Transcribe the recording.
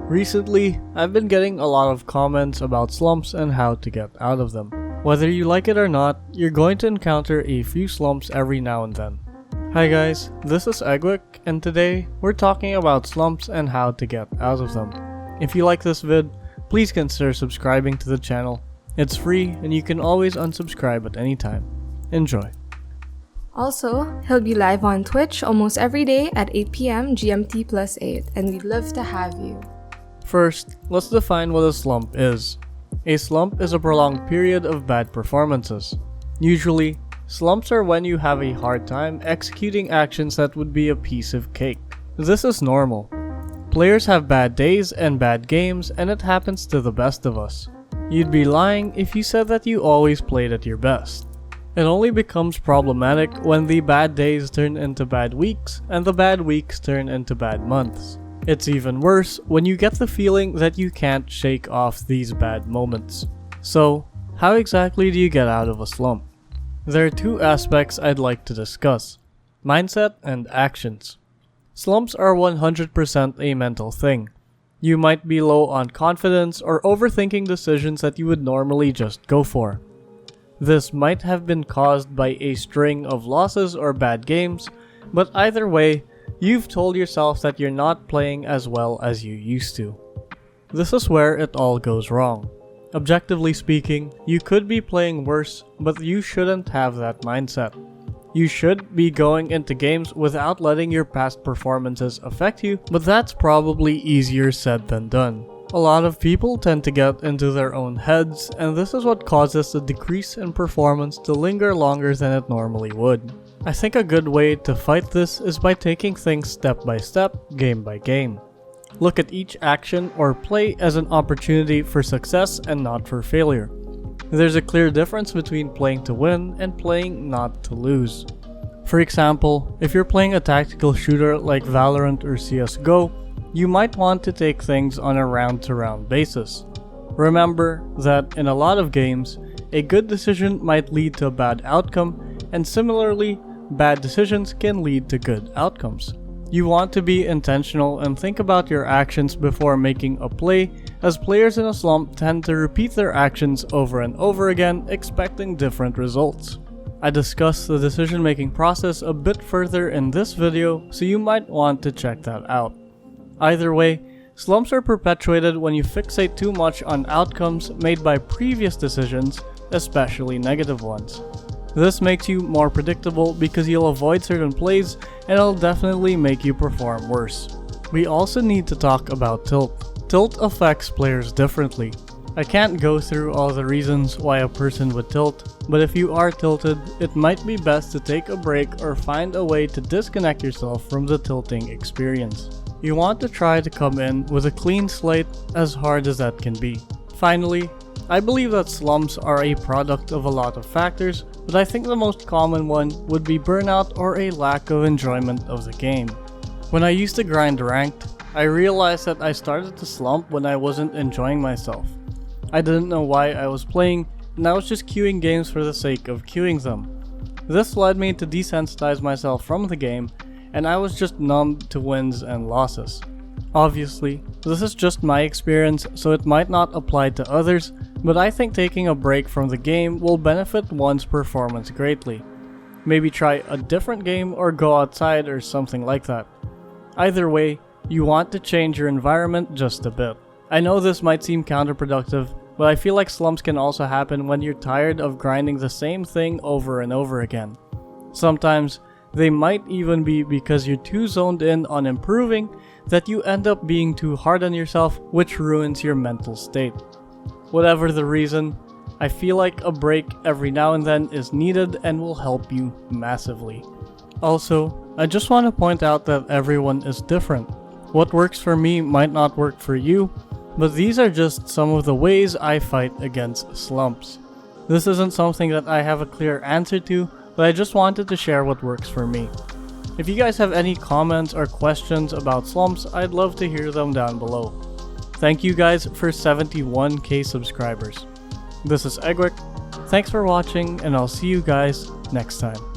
Recently, I've been getting a lot of comments about slumps and how to get out of them. Whether you like it or not, you're going to encounter a few slumps every now and then. Hi guys, this is Eggwick, and today we're talking about slumps and how to get out of them. If you like this vid, please consider subscribing to the channel. It's free and you can always unsubscribe at any time. Enjoy. Also, he'll be live on Twitch almost every day at 8 PM GMT plus 8, and we'd love to have you. First, let's define what a slump is. A slump is a prolonged period of bad performances. Usually, slumps are when you have a hard time executing actions that would be a piece of cake. This is normal. Players have bad days and bad games, and it happens to the best of us. You'd be lying if you said that you always played at your best. It only becomes problematic when the bad days turn into bad weeks, and the bad weeks turn into bad months. It's even worse when you get the feeling that you can't shake off these bad moments. So, how exactly do you get out of a slump? There are two aspects I'd like to discuss: mindset and actions. Slumps are 100% a mental thing. You might be low on confidence or overthinking decisions that you would normally just go for. This might have been caused by a string of losses or bad games, but either way, you've told yourself that you're not playing as well as you used to. This is where it all goes wrong. Objectively speaking, you could be playing worse, but you shouldn't have that mindset. You should be going into games without letting your past performances affect you, but that's probably easier said than done. A lot of people tend to get into their own heads, and this is what causes the decrease in performance to linger longer than it normally would. I think a good way to fight this is by taking things step by step, game by game. Look at each action or play as an opportunity for success and not for failure. There's a clear difference between playing to win and playing not to lose. For example, if you're playing a tactical shooter like Valorant or CSGO, you might want to take things on a round-to-round basis. Remember that in a lot of games, a good decision might lead to a bad outcome, and similarly, bad decisions can lead to good outcomes. You want to be intentional and think about your actions before making a play, as players in a slump tend to repeat their actions over and over again, expecting different results. I discuss the decision-making process a bit further in this video, so you might want to check that out. Either way, slumps are perpetuated when you fixate too much on outcomes made by previous decisions, especially negative ones. This makes you more predictable because you'll avoid certain plays, and it'll definitely make you perform worse. We also need to talk about tilt. Tilt affects players differently. I can't go through all the reasons why a person would tilt, but if you are tilted, it might be best to take a break or find a way to disconnect yourself from the tilting experience. You want to try to come in with a clean slate, as hard as that can be. Finally, I believe that slumps are a product of a lot of factors, but I think the most common one would be burnout or a lack of enjoyment of the game. When I used to grind ranked, I realized that I started to slump when I wasn't enjoying myself. I didn't know why I was playing, and I was just queuing games for the sake of queuing them. This led me to desensitize myself from the game, and I was just numb to wins and losses. Obviously, this is just my experience, so it might not apply to others, but I think taking a break from the game will benefit one's performance greatly. Maybe try a different game or go outside or something like that. Either way, you want to change your environment just a bit. I know this might seem counterproductive, but I feel like slumps can also happen when you're tired of grinding the same thing over and over again. Sometimes, they might even be because you're too zoned in on improving that you end up being too hard on yourself, which ruins your mental state. Whatever the reason, I feel like a break every now and then is needed and will help you massively. Also, I just want to point out that everyone is different. What works for me might not work for you, but these are just some of the ways I fight against slumps. This isn't something that I have a clear answer to, but I just wanted to share what works for me. If you guys have any comments or questions about slumps, I'd love to hear them down below. Thank you guys for 71k subscribers. This is Eggwick, thanks for watching, and I'll see you guys next time.